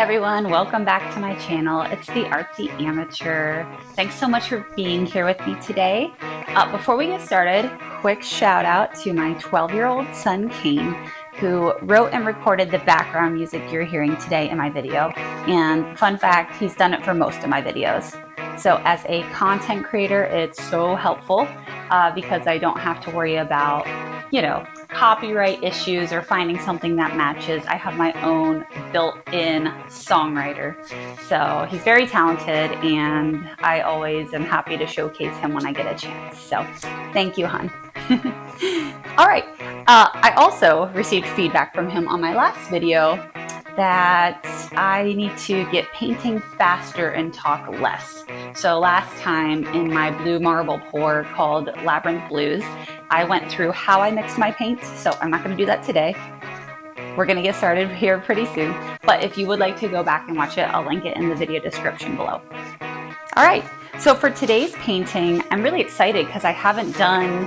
everyone, welcome back to my channel. It's the Artsy Amateur. Thanks so much for being here with me today. Before we get started, quick shout out to my 12-year-old son Kane, who wrote and recorded the background music you're hearing today in my video. And fun fact, he's done it for most of my videos. So as a content creator, it's so helpful because I don't have to worry about, copyright issues or finding something that matches. I have my own built-in songwriter. So he's very talented and I always am happy to showcase him when I get a chance. So thank you, hon. All right. I also received feedback from him on my last video that I need to get painting faster and talk less. So last time in my blue marble pour called Labyrinth Blues, I went through how I mixed my paints, so I'm not going to do that today. We're going to get started here pretty soon, but if you would like to go back and watch it, I'll link it in the video description below. All right, so for today's painting, I'm really excited because I haven't done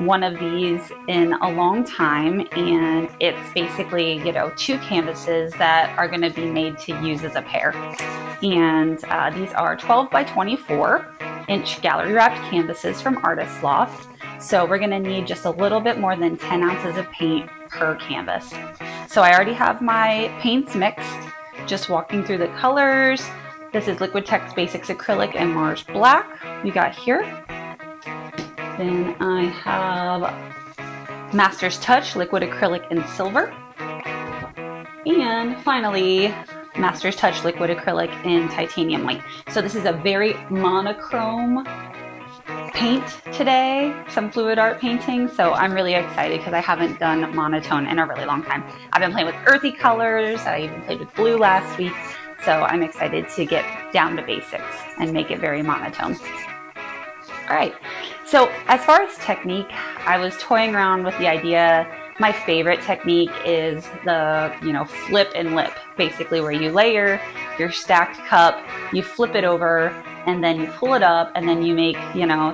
one of these in a long time, and it's basically, two canvases that are going to be made to use as a pair. And these are 12 by 24 inch gallery wrapped canvases from Artist Loft. So we're going to need just a little bit more than 10 ounces of paint per canvas. So I already have my paints mixed, just walking through the colors. This is Liquitex Basics Acrylic and Mars Black we got here. Then I have Master's Touch Liquid Acrylic in Silver. And finally, Master's Touch Liquid Acrylic in Titanium White. So this is a very monochrome paint today, some fluid art painting. So I'm really excited because I haven't done monotone in a really long time. I've been playing with earthy colors. I even played with blue last week. So I'm excited to get down to basics and make it very monotone. All right, so as far as technique, I was toying around with the idea. My favorite technique is the, flip and lip, basically where you layer your stacked cup, you flip it over, and then you pull it up, and then you make,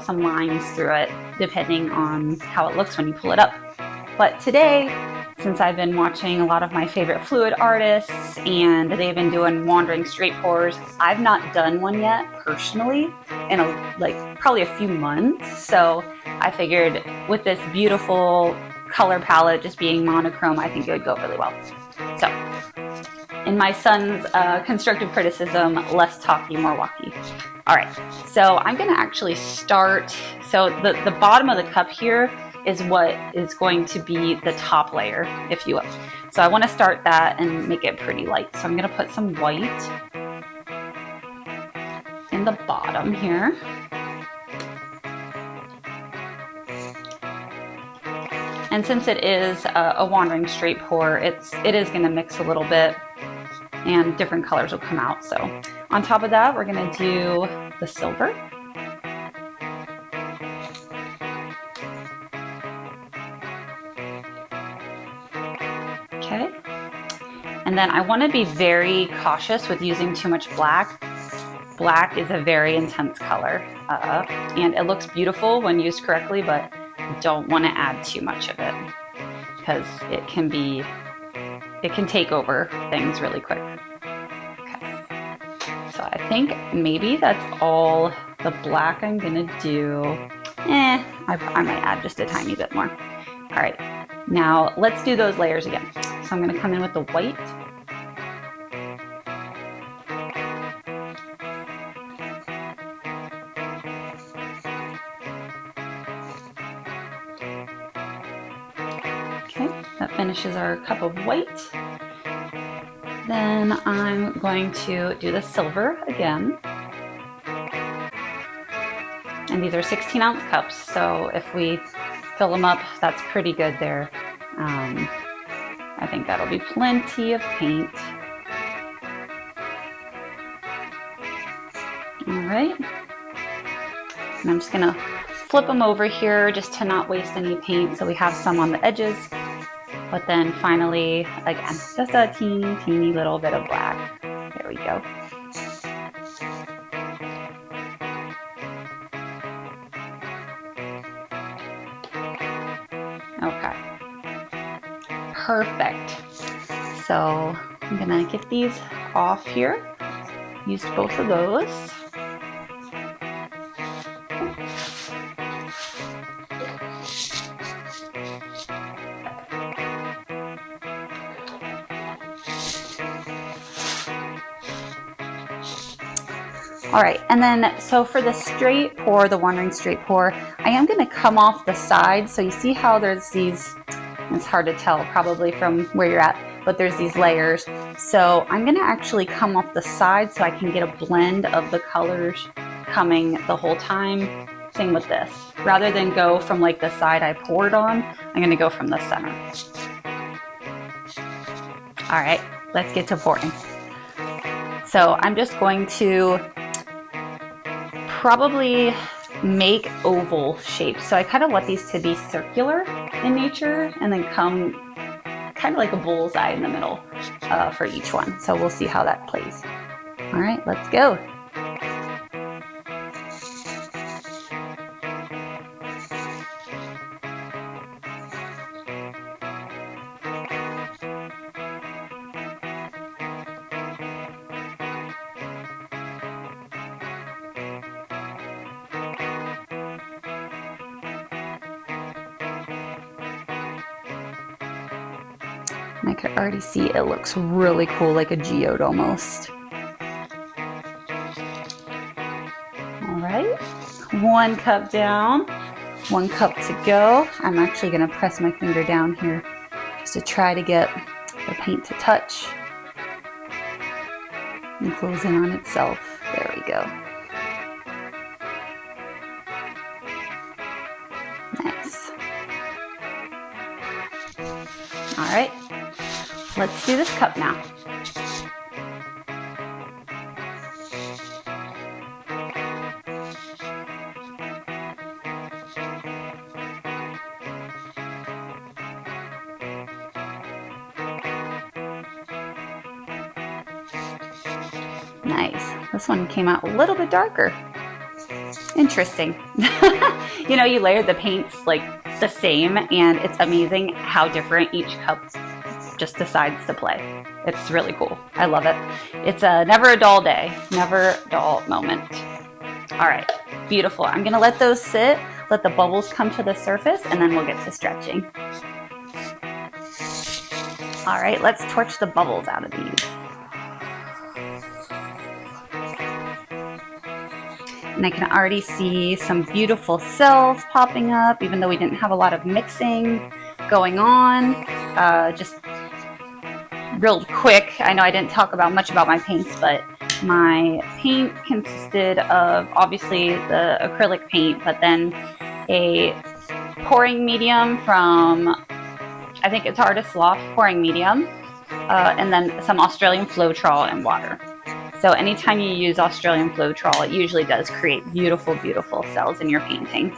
some lines through it, depending on how it looks when you pull it up. But today, since I've been watching a lot of my favorite fluid artists, and they've been doing wandering straight pours, I've not done one yet, personally, in probably a few months. So I figured with this beautiful color palette just being monochrome, I think it would go really well. So in my son's constructive criticism, less talky, more walky. All right, so I'm gonna actually start. So the bottom of the cup here is what is going to be the top layer, if you will. So I wanna start that and make it pretty light. So I'm gonna put some white in the bottom here. And since it is a wandering straight pour, it is going to mix a little bit and different colors will come out. So on top of that, we're going to do the silver. Okay. And then I want to be very cautious with using too much black. Black is a very intense color and it looks beautiful when used correctly, but don't want to add too much of it because it can take over things really quick. Okay. So I think maybe that's all the black I'm gonna do. I might add just a tiny bit more. All right, now let's do those layers again. So I'm gonna come in with the white. That finishes our cup of white. Then I'm going to do the silver again. And these are 16-ounce cups, so if we fill them up, that's pretty good there. I think that'll be plenty of paint. All right. And I'm just gonna flip them over here just to not waste any paint, so we have some on the edges. But then finally, again, just a teeny little bit of black. There we go. Okay. Perfect. So I'm gonna get these off here. Used both of those. All right, and then so for the straight pour, the wandering straight pour, I am gonna come off the side. So you see how there's these, it's hard to tell probably from where you're at, but there's these layers. So I'm gonna actually come off the side so I can get a blend of the colors coming the whole time. Same with this. Rather than go from like the side I poured on, I'm gonna go from the center. All right, let's get to pouring. So I'm just going to probably make oval shapes. So I kind of want these to be circular in nature and then come kind of like a bullseye in the middle for each one. So we'll see how that plays. All right, let's go. And I can already see it looks really cool, like a geode almost. All right, 1 cup down, 1 cup to go. I'm actually gonna press my finger down here just to try to get the paint to touch and close in on itself. There we go. Nice. All right, let's do this cup now. Nice. This one came out a little bit darker. Interesting. You know, you layer the paints like the same and it's amazing how different each cup just decides to play. It's really cool. I love it. It's a never a dull day, never a dull moment. All right, beautiful. I'm gonna let those sit, let the bubbles come to the surface, and then we'll get to stretching. All right, let's torch the bubbles out of these. And I can already see some beautiful cells popping up, even though we didn't have a lot of mixing going on. Just real quick, I know I didn't talk about much about my paints, but my paint consisted of obviously the acrylic paint, but then a pouring medium from, I think it's Artist Loft pouring medium, and then some Australian Floetrol and water. So anytime you use Australian Floetrol, it usually does create beautiful, beautiful cells in your painting.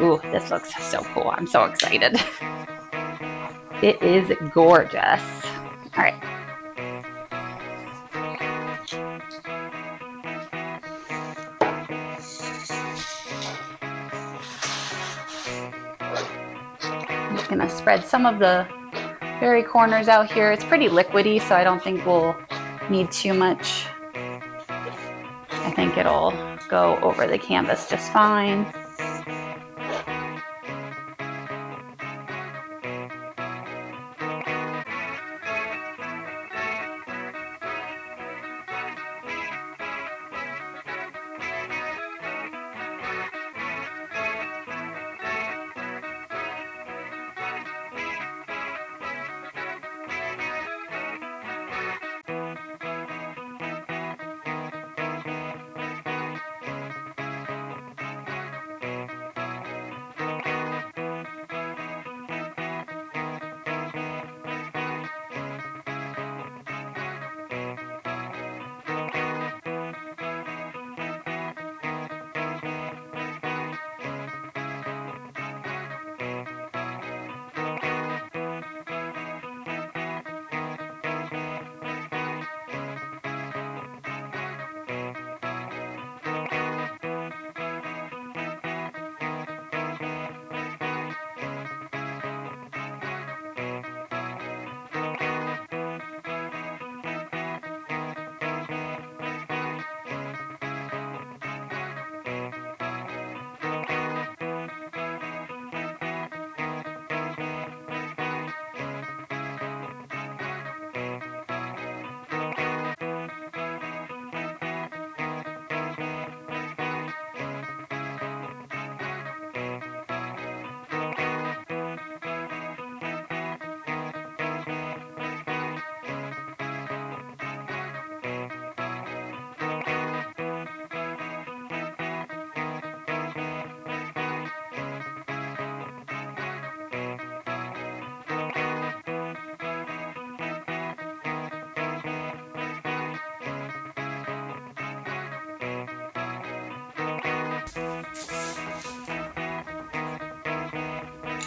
Ooh, this looks so cool. I'm so excited. It is gorgeous. All right. I'm just gonna spread some of the very corners out here. It's pretty liquidy, so I don't think we'll need too much. I think it'll go over the canvas just fine.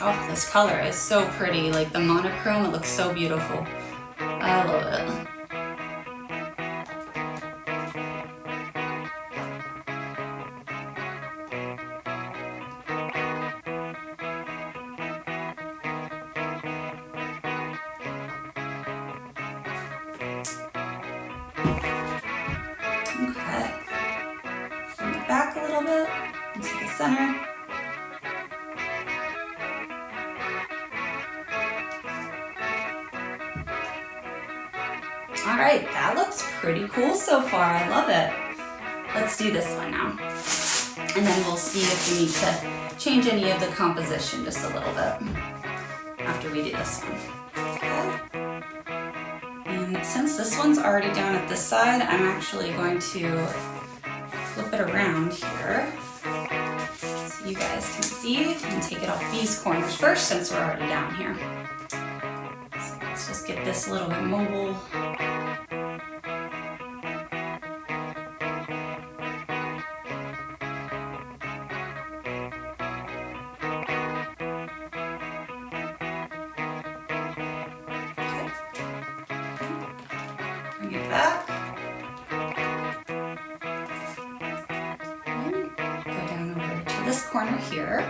Oh, this color is so pretty. Like the monochrome, it looks so beautiful. I love it. Okay. Bring it back a little bit into the center. All right, that looks pretty cool so far. I love it. Let's do this one now. And then we'll see if we need to change any of the composition just a little bit after we do this one. Okay. And since this one's already down at this side, I'm actually going to flip it around here so you guys can see and take it off these corners first since we're already down here. So let's just get this a little bit mobile. Bring it back. And go down over to this corner here.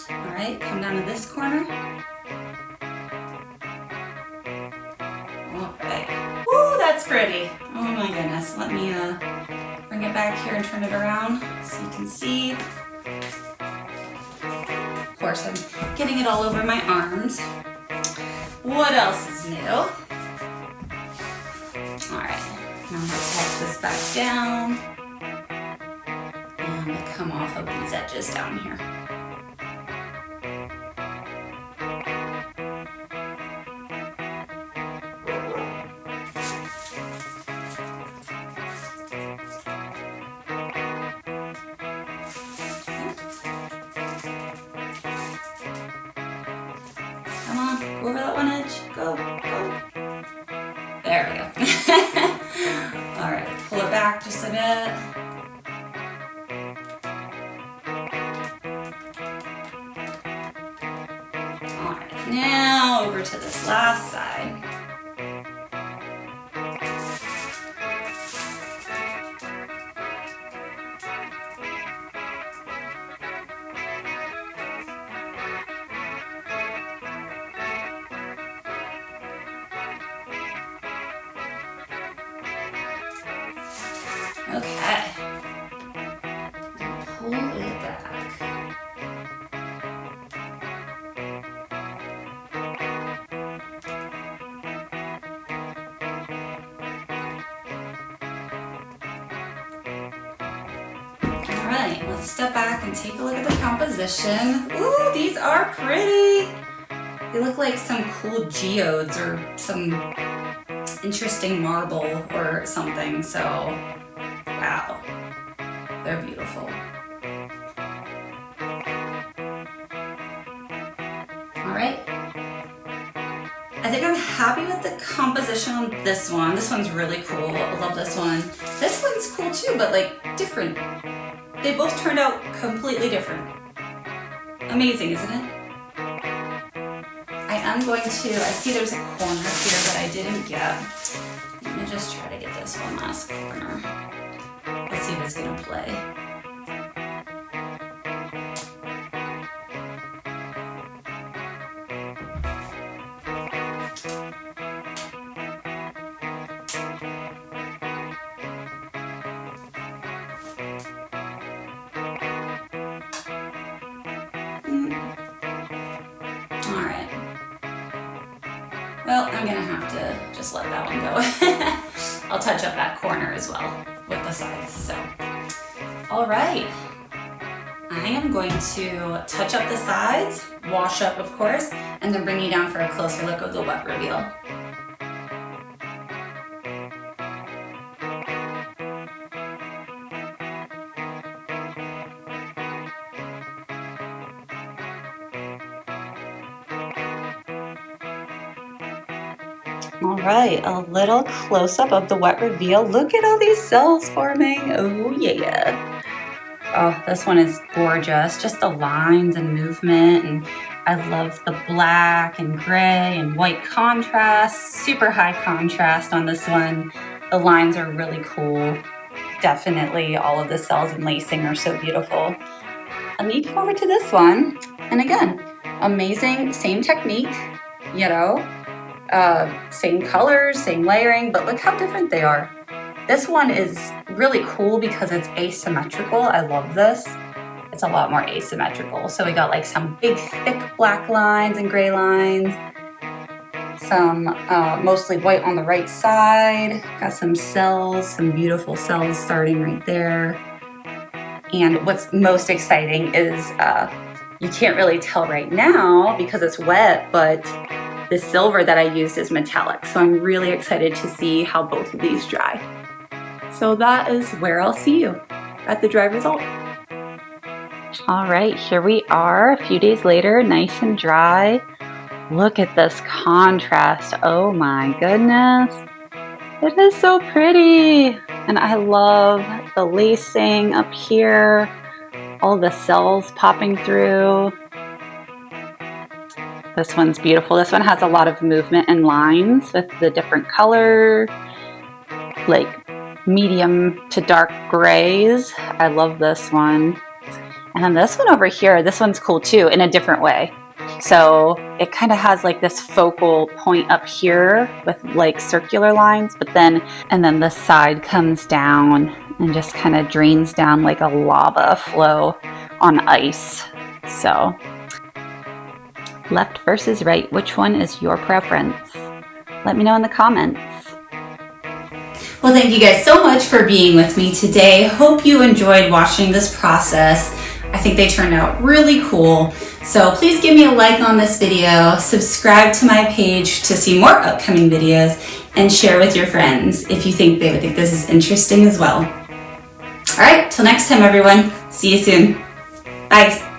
All right, come down to this corner. All right. Woo, that's pretty. Oh my goodness. Let me bring it back here and turn it around so you can see. Of course, I'm getting it all over my arms. What else is new? All right, now let's walk this back down and come off of these edges down here. Come on, go over that one edge. Go, go. There we go. All right, pull it back just a bit. All right, now over to this last side. Okay, pull it back. All right, let's step back and take a look at the composition. Ooh, these are pretty. They look like some cool geodes or some interesting marble or something, so wow, they're beautiful. All right, I think I'm happy with the composition on this one. This one's really cool. I love this one. This one's cool too, but like different. They both turned out completely different. Amazing, isn't it? I am going to, I see there's a corner here that I didn't get. Let me just try to get this one last corner. Let's see if it's gonna play. All right. Well, I'm gonna have to just let that one go. I'll touch up that corner as well with the sides, so. All right. I am going to touch up the sides, wash up of course, and then bring you down for a closer look of the wet reveal. All right, a little close-up of the wet reveal. Look at all these cells forming. Oh yeah. Oh, this one is gorgeous. Just the lines and movement, and I love the black and gray and white contrast. Super high contrast on this one. The lines are really cool. Definitely all of the cells and lacing are so beautiful. And then you come over to this one, and again, amazing, same technique, you know, same colors, same layering, but look how different they are. This one is really cool because it's asymmetrical. I love this. It's a lot more asymmetrical. So we got like some big, thick black lines and gray lines, some mostly white on the right side. Got some cells, some beautiful cells starting right there. And what's most exciting is you can't really tell right now because it's wet, but the silver that I used is metallic. So I'm really excited to see how both of these dry. So that is where I'll see you at the dry result. All right, here we are a few days later, nice and dry. Look at this contrast. Oh my goodness. It is so pretty. And I love the lacing up here, all the cells popping through. This one's beautiful. This one has a lot of movement and lines with the different color, like medium to dark grays. I love this one. And then this one over here, this one's cool too in a different way. So it kind of has like this focal point up here with like circular lines, but then the side comes down and just kind of drains down like a lava flow on ice. So left versus right, which one is your preference? Let me know in the comments. Well, thank you guys so much for being with me today. Hope you enjoyed watching this process. I think they turned out really cool. So please give me a like on this video, subscribe to my page to see more upcoming videos, and share with your friends if you think they would think this is interesting as well. All right, till next time everyone. See you soon. Bye.